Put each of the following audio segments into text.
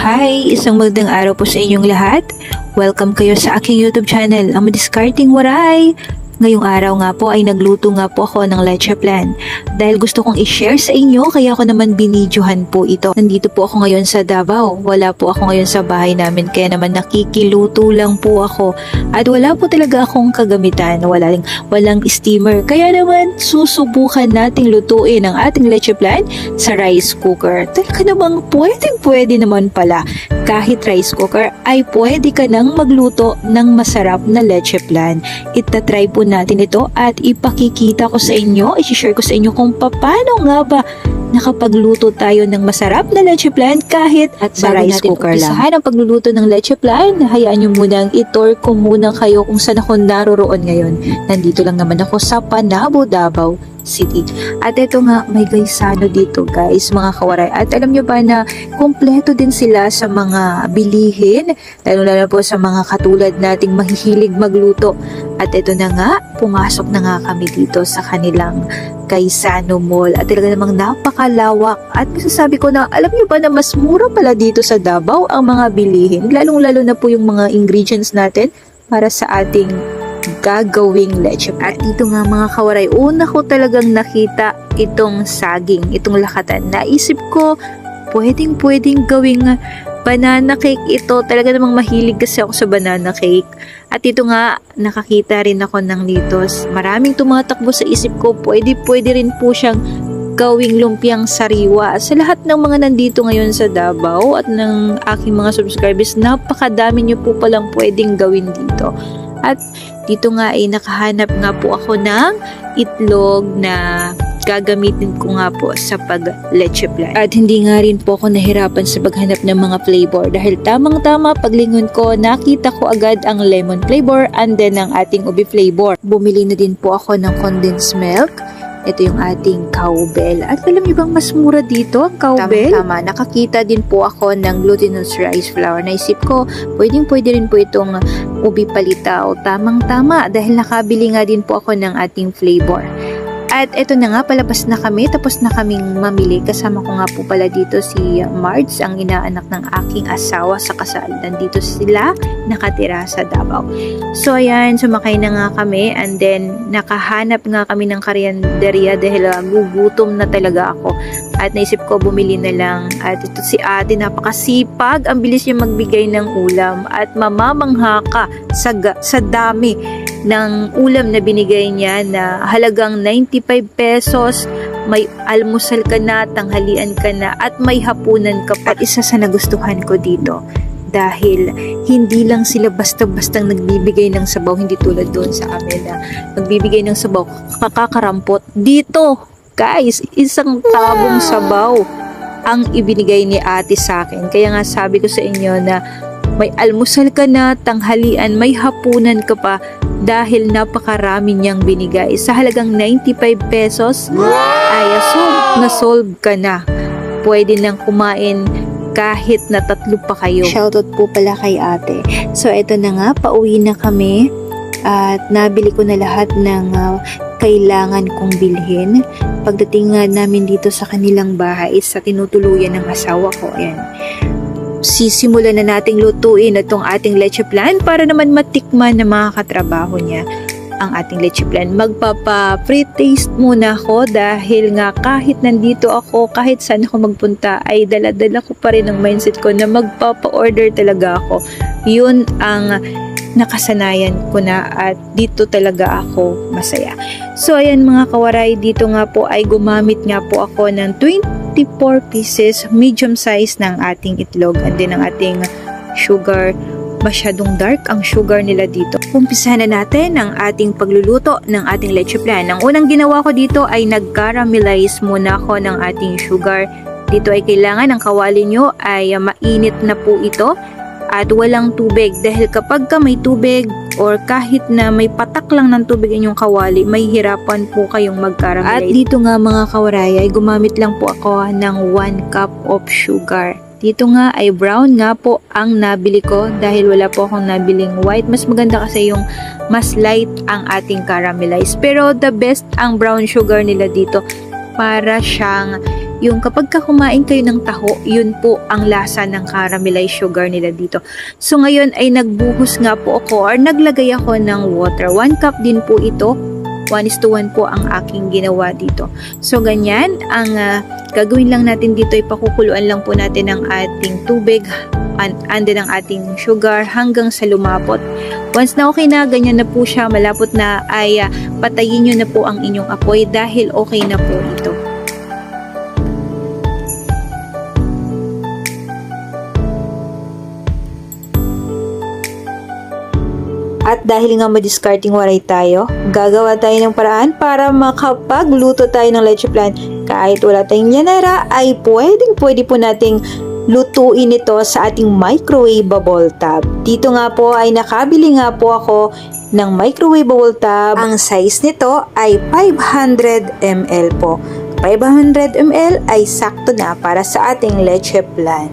Hi! Isang magandang araw po sa inyong lahat. Welcome kayo sa aking YouTube channel, ang Madiskarting Waray. Ngayong araw nga po ay nagluto nga po ako ng leche plan. Dahil gusto kong i-share sa inyo, kaya ako naman binidyohan po ito. Nandito po ako ngayon sa Davao. Wala po ako ngayon sa bahay namin, kaya naman nakikiluto lang po ako. At wala po talaga akong kagamitan, walang steamer. Kaya naman susubukan nating lutuin ang ating leche plan sa rice cooker. Talaga namang pwede naman pala. Kahit rice cooker ay pwede ka nang magluto ng masarap na leche plan. Itatry po natin ito at ipakikita ko sa inyo, i-share ko sa inyo kung paano nga ba nakapagluto tayo ng masarap na leche plan kahit at sa rice cooker lang. Ang pagluluto ng leche plan, hayaan nyo munang i-tour ko muna kayo kung saan ako naroroon ngayon. Nandito lang naman ako sa Panabo, Davao City. At ito nga, may gaysano dito guys, mga kawaray. At alam nyo ba na kompleto din sila sa mga bilihin, lalo po sa mga katulad nating mahihilig magluto. At ito na nga, pumasok na nga kami dito sa kanilang Gaisano Mall. At talaga namang napakalawak. At masasabi ko na, alam nyo ba na mas mura pala dito sa Davao ang mga bilihin, lalong-lalo na po yung mga ingredients natin para sa ating gagawing leche plan. At dito nga mga kawaray, una ko talagang nakita itong saging, itong lakatan. Naisip ko, pwedeng gawing banana cake ito. Talaga namang mahilig kasi ako sa banana cake. At ito nga, nakakita rin ako ng litos. Maraming tumatakbo sa isip ko, pwede rin po siyang gawing lumpiang sariwa. Sa lahat ng mga nandito ngayon sa Davao at ng aking mga subscribers, napakadami nyo po palang pwedeng gawin dito. At dito nga ay nakahanap nga po ako ng itlog na gagamitin ko nga po sa pag-leche plan. At hindi nga rin po ako nahirapan sa paghanap ng mga flavor dahil tamang-tama paglingon ko, nakita ko agad ang lemon flavor and then ang ating ubi flavor. Bumili na din po ako ng condensed milk. Ito yung ating cowbell. At alam niyo bang mas mura dito ang cowbell? Tama. Nakakita din po ako ng glutinous rice flour. Naisip ko, pwede rin po itong ubi palitaw. Tamang-tama dahil nakabili nga din po ako ng ating flavor. At eto na nga, palabas na kami, tapos na kaming mamili. Kasama ko nga po pala dito si Marge, ang inaanak ng aking asawa sa kasal. Nandito sila nakatira sa Davao. So ayan, sumakay na nga kami and then nakahanap nga kami ng karinderya dahil gugutom na talaga ako. At naisip ko bumili na lang. At ito si ate, napakasipag, ang bilis niya magbigay ng ulam at mamamangha ka sa dami ng ulam na binigay niya na halagang 95 pesos, may almusal ka na, tanghalian ka na, at may hapunan ka pa. At isa sa nagustuhan ko dito, dahil hindi lang sila basta-bastang nagbibigay ng sabaw, hindi tulad doon sa amin na nagbibigay ng sabaw, kakakarampot. Dito, guys, isang tabong sabaw ang ibinigay ni ate sa akin. Kaya nga sabi ko sa inyo na may almusal ka na, tanghalian, may hapunan ka pa, dahil napakarami niyang binigay. Sa halagang 95 pesos, ay na-solve ka na. Pwede nang kumain kahit na 3 pa kayo. Shoutout po pala kay ate. So, eto na nga, pauwi na kami at nabili ko na lahat ng kailangan kong bilhin. Pagdating nga namin dito sa kanilang bahay, sa tinutuluyan ng asawa ko, ayan, sisimulan na nating lutuin itong ating leche plan para naman matikman na mga katrabaho niya ang ating leche plan. Magpapa-pre-taste muna ako dahil nga kahit nandito ako, kahit saan ako magpunta, ay dala-dala ko pa rin ang mindset ko na magpapa-order talaga ako. Yun ang nakasanayan ko na at dito talaga ako masaya. So ayan mga kawaray, dito nga po ay gumamit nga po ako ng 24 pieces medium size ng ating itlog and then ang ating sugar. Masyadong dark ang sugar nila dito. Umpisahan na natin ang ating pagluluto ng ating leche plan. Ang unang ginawa ko dito ay nag-caramelize muna ako ng ating sugar. Dito ay kailangan ang kawali nyo ay mainit na po ito at walang tubig dahil kapag ka may tubig or kahit na may patak lang ng tubig inyong kawali, may hirapan po kayong mag-caramelize. At dito nga mga kawaray ay gumamit lang po ako ng 1 cup of sugar. Dito nga ay brown nga po ang nabili ko dahil wala po akong nabiling white. Mas maganda kasi yung mas light ang ating caramelize. Pero the best ang brown sugar nila dito para siyang yung kapag kumain kayo ng taho, yun po ang lasa ng caramelized sugar nila dito. So ngayon ay nagbuhos nga po ako or naglagay ako ng water. 1 cup din po ito. 1:1 po ang aking ginawa dito. So ganyan, ang gagawin lang natin dito ay pakukuluan lang po natin ang ating tubig and then ang ating sugar hanggang sa lumapot. Once na okay na, ganyan na po siya, malapot na, ay patayin nyo na po ang inyong apoy dahil okay na po ito. At dahil nga madiscarding waray tayo, gagawa tayo ng paraan para makapagluto tayo ng leche flan. Kahit wala tayong yanera, ay pwede po nating lutuin ito sa ating microwavable tub. Dito nga po ay nakabili nga po ako ng microwavable tub. Ang size nito ay 500 ml po. 500 ml ay sakto na para sa ating leche flan.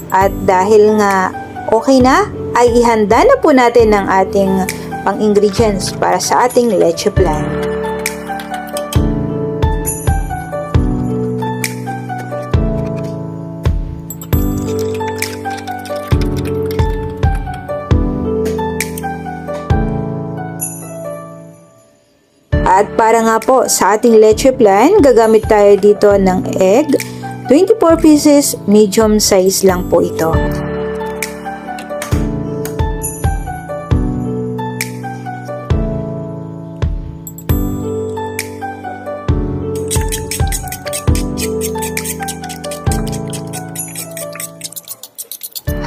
At dahil nga okay na, ay ihanda na po natin ang ating pang-ingredients para sa ating leche flan. At para nga po sa ating leche flan, gagamit tayo dito ng egg. 24 pieces, medium size lang po ito.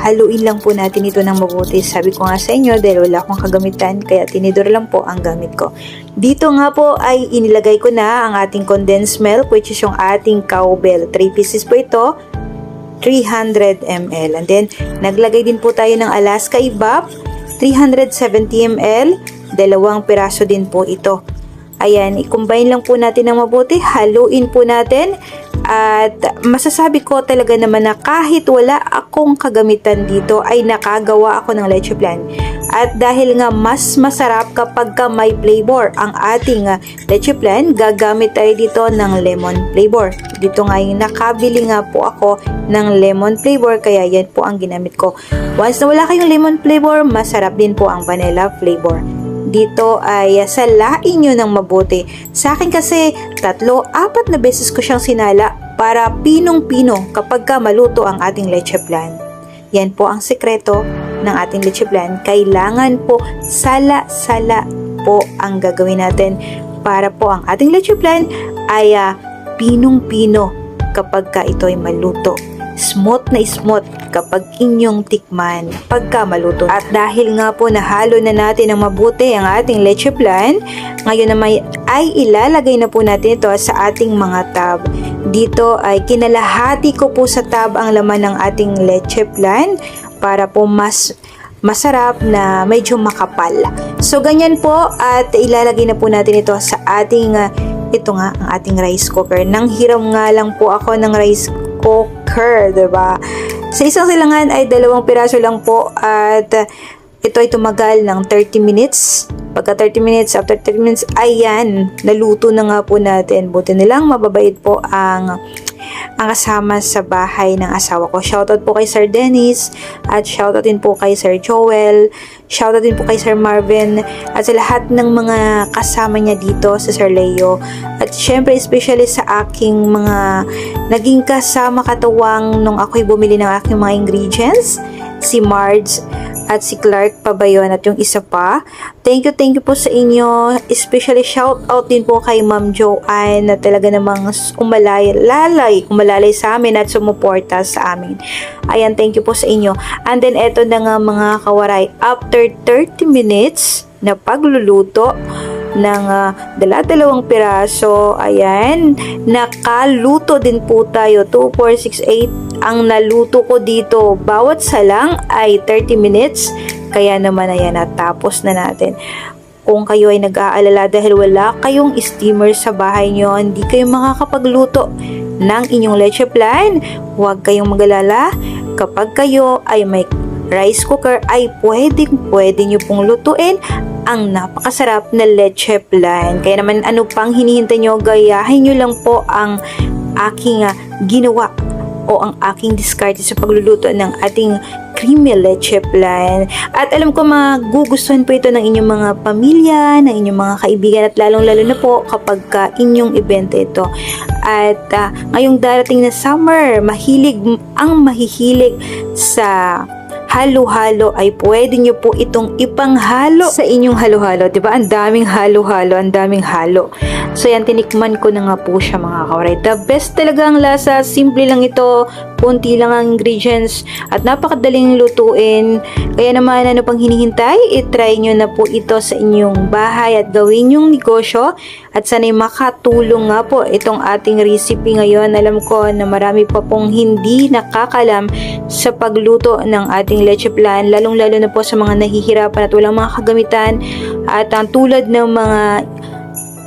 Haluin lang po natin ito ng mabuti. Sabi ko nga sa inyo, dahil wala akong kagamitan, kaya tinidor lang po ang gamit ko. Dito nga po ay inilagay ko na ang ating condensed milk, which is yung ating cowbell. 3 pieces po ito, 300 ml. And then, naglagay din po tayo ng Alaska Evap, 370 ml, 2 piraso din po ito. Ayan, i-combine lang po natin ng mabuti, haluin po natin. At masasabi ko talaga naman na kahit wala akong kagamitan dito ay nakagawa ako ng leche flan. At dahil nga mas masarap kapag may flavor ang ating leche flan, gagamit tayo dito ng lemon flavor. Dito nga yung nakabili nga po ako ng lemon flavor, kaya yan po ang ginamit ko. Once na wala kayong lemon flavor, masarap din po ang vanilla flavor. Dito ay salain nyo ng mabuti. Sa akin kasi 3-4 na beses ko siyang sinala para pinong-pino kapag maluto ang ating leche flan. Yan po ang sekreto ng ating leche flan. Kailangan po sala-sala po ang gagawin natin para po ang ating leche flan ay pinong-pino kapag ito ay maluto. Smooth na smooth kapag inyong tikman pagka maluto. At dahil nga po nahalo na natin ng mabuti ang ating leche flan, ngayon naman ay ilalagay na po natin ito sa ating mga tub. Dito ay kinalahati ko po sa tub ang laman ng ating leche flan para po mas masarap na medyo makapal. So ganyan po, at ilalagay na po natin ito sa ating ito nga ang ating rice cooker. Nang hiram nga lang po ako ng rice cooker, diba? Sa isang silangan ay 2 piraso lang po, at ito ay tumagal ng 30 minutes. Pagka 30 minutes, after 30 minutes, ayan, naluto na nga po natin. Buti nilang mababait po ang kasama sa bahay ng asawa ko. Shoutout po kay Sir Dennis, at shoutout din po kay Sir Joel, shoutout din po kay Sir Marvin, at sa lahat ng mga kasama niya dito, sa Sir Leo, at syempre especially sa aking mga naging kasama katuwang nung ako'y bumili ng aking mga ingredients, si Marge at si Clark pa ba yun, at yung isa pa. Thank you po sa inyo. Especially shout out din po kay Ma'am Joanne na talaga namang umalalay sa amin at sumuporta sa amin. Ayan, thank you po sa inyo. And then eto na nga mga kawaray, after 30 minutes na pagluluto ng 2 piraso, ayan, nakaluto din po tayo. 2, 4, 6, 8 ang naluto ko dito. Bawat salang ay 30 minutes. Kaya naman ayan, natapos na natin. Kung kayo ay nag-aalala dahil wala kayong steamer sa bahay nyo, hindi kayo makakapagluto ng inyong leche flan, huwag kayong mag-alala. Kapag kayo ay may rice cooker, ay pwede nyo pong lutuin ang napakasarap na leche flan. Kaya naman ano pang hinihintay nyo, gayahin nyo lang po ang aking ginawa o ang aking diskarte sa pagluluto ng ating creamy leche flan. At alam ko magugustuhan po ito ng inyong mga pamilya, ng inyong mga kaibigan, at lalong-lalo na po kapag inyong event ito. At ngayong darating na summer, mahihilig sa halo-halo ay pwede nyo po itong ipanghalo sa inyong halo-halo. Diba? Ang daming halo-halo, ang daming halo. So yan, tinikman ko na nga po siya mga kawaray. The best talaga ang lasa. Simple lang ito. Punti lang ang ingredients. At napakadaling lutuin. Kaya naman, ano pang hinihintay? I-try nyo na po ito sa inyong bahay at gawin yung negosyo. At sana'y makatulong nga po itong ating recipe ngayon. Alam ko na marami pa pong hindi nakakalam sa pagluto ng ating leche flan, lalong-lalo na po sa mga nahihirapan at walang mga kagamitan. At ang tulad ng mga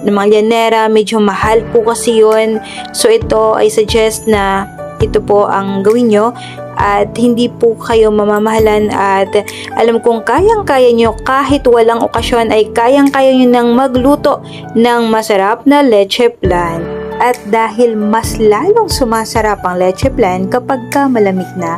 llanera, medyo mahal po kasi yun. So ito ay suggest na ito po ang gawin nyo at hindi po kayo mamamahalan, at alam kong kayang-kaya nyo kahit walang okasyon ay kayang-kaya nyo nang magluto ng masarap na leche flan. At dahil mas lalong sumasarap ang leche flan kapag malamig na,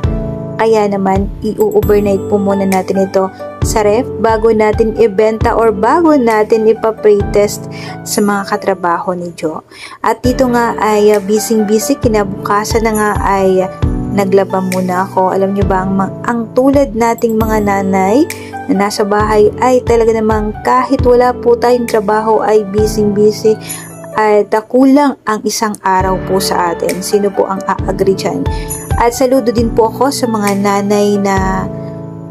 kaya naman i-overnight po muna natin ito sa ref bago natin ibenta or bago natin ipa-pre-test sa mga katrabaho ni Jo. At dito nga ay busy-busy, kinabukasan na nga ay naglaba muna ako. Alam nyo ba, ang tulad nating mga nanay na nasa bahay ay talaga namang kahit wala po tayong trabaho ay busy-busy at kulang ang isang araw po sa atin. Sino po ang a-agree dyan? At saludo din po ako sa mga nanay na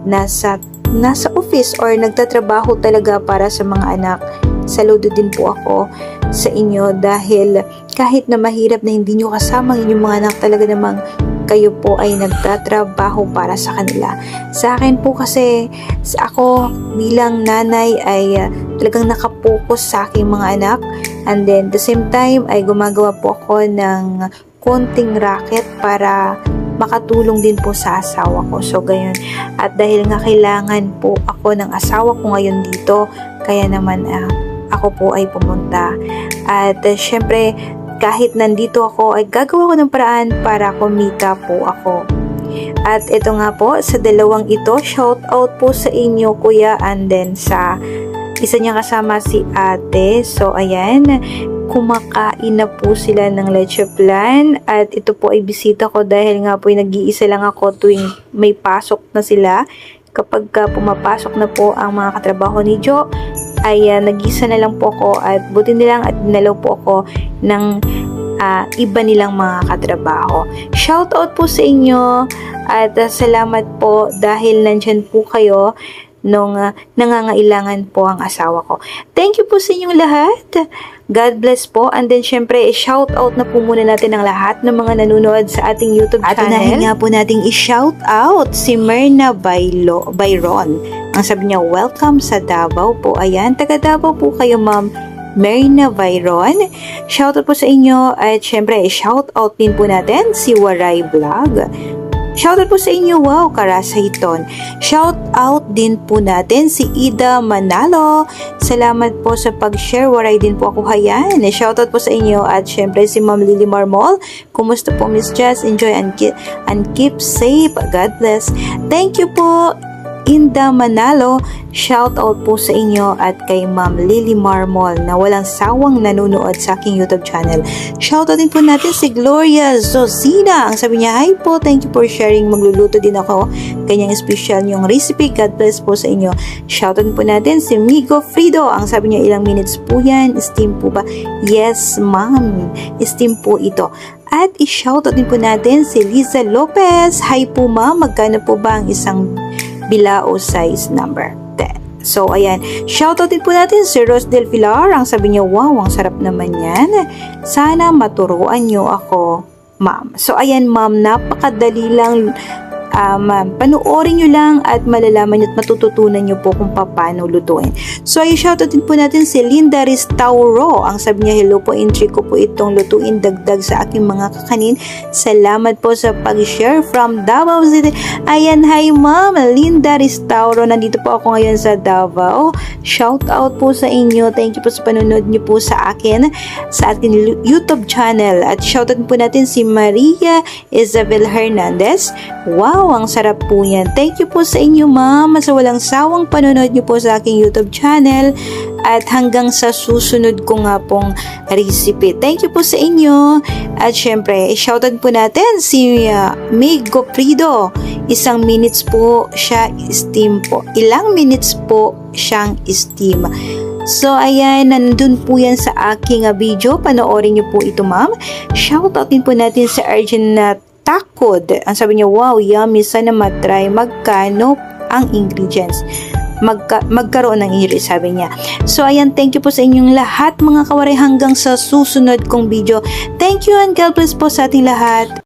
nasa office or nagtatrabaho talaga para sa mga anak. Saludo din po ako sa inyo dahil kahit na mahirap na hindi nyo kasama ang inyong mga anak, talaga namang kayo po ay nagtatrabaho para sa kanila. Sa akin po kasi, ako bilang nanay ay talagang nakapokus sa aking mga anak, and then the same time ay gumagawa po ako ng konting racket para makatulong din po sa asawa ko. So gayon. At dahil nga kailangan po ako ng asawa ko ngayon dito, kaya naman ako po ay pumunta. At syempre, kahit nandito ako ay gagawa ko ng paraan para kumita po ako. At ito nga po, sa dalawang ito, shout out po sa inyo kuya, and then sa isa niya kasama si ate. So ayan, kumakain na po sila ng leche flan, at ito po ay bisita ko dahil nga po ay nag-iisa lang ako tuwing may pasok na sila. Kapag pumapasok na po ang mga katrabaho ni Jo, ay nag-isa na lang po ako, at buti nilang at dinalaw po ako ng iba nilang mga katrabaho. Shout out po sa inyo, at salamat po dahil nandyan po kayo nung nangangailangan po ang asawa ko. Thank you po sa inyong lahat. God bless po. And then syempre, shout out na po muna natin ang lahat ng mga nanonood sa ating YouTube channel. At unahin nga po nating i-shout out si Myrna Byron. Ang sabi niya, welcome sa Davao po. Ayan, taga Davao po kayo, Ma'am Myrna Byron. Shout out po sa inyo. At syempre, shout out din po natin si Waray Vlog. Shoutout po sa inyo, wow, Karasayton. Shout out din po natin si Ida Manalo. Salamat po sa pag-share, waray din po ako, hayan. Shoutout po sa inyo, at syempre si Ma'am Lily Marmol. Kumusta po, Miss Jess? Enjoy and keep safe. God bless. Thank you po, Inda Manalo. Shout out po sa inyo at kay Ma'am Lily Marmol na walang sawang nanonood sa aking YouTube channel. Shout out din po natin si Gloria Zosina. Ang sabi niya, hi po, thank you for sharing. Magluluto din ako. Kanyang special yung recipe. God bless po sa inyo. Shout out din po natin si Migo Frido. Ang sabi niya, ilang minutes po yan? Steam po ba? Yes, ma'am. Steam po ito. At i-shoutout din po natin si Liza Lopez. Hi po ma'am, magkano po ba ang isang bilao size number 10? So ayan, shoutout din po natin si Rose Del Pilar. Ang sabi niya, wow, ang sarap naman yan. Sana maturuan niyo ako, ma'am. So ayan ma'am, napakadali lang Panoorin nyo lang at malalaman nyo at matututunan nyo po kung paano lutuin. So ay shoutoutin po natin si Linda Restauro. Ang sabi niya, hello po, entry ko po itong lutuin dagdag sa aking mga kakanin. Salamat po sa pag-share from Davao City. Ayan, hi ma'am Linda Restauro. Nandito po ako ngayon sa Davao. Shout out po sa inyo. Thank you po sa panonood nyo po sa akin YouTube channel. At shoutout po natin si Maria Isabel Hernandez. Wow, ang sarap po yan. Thank you po sa inyo ma'am sa walang sawang panonood nyo po sa aking YouTube channel at hanggang sa susunod ko nga pong recipe. Thank you po sa inyo. At syempre, shoutout po natin si Meg Goprido. Isang minutes po siya steam po. Ilang minutes po siyang steam. So, ayan, nandun po yan sa aking video. Panoorin niyo po ito, ma'am. Shoutout din po natin sa Arjun Takod. Ang sabi niya, wow, yummy. Sana matry. Magkano ang ingredients? Magkaroon ng iris, sabi niya. So, ayan, thank you po sa inyong lahat, mga kawaray, hanggang sa susunod kong video. Thank you and God bless po sa ating lahat.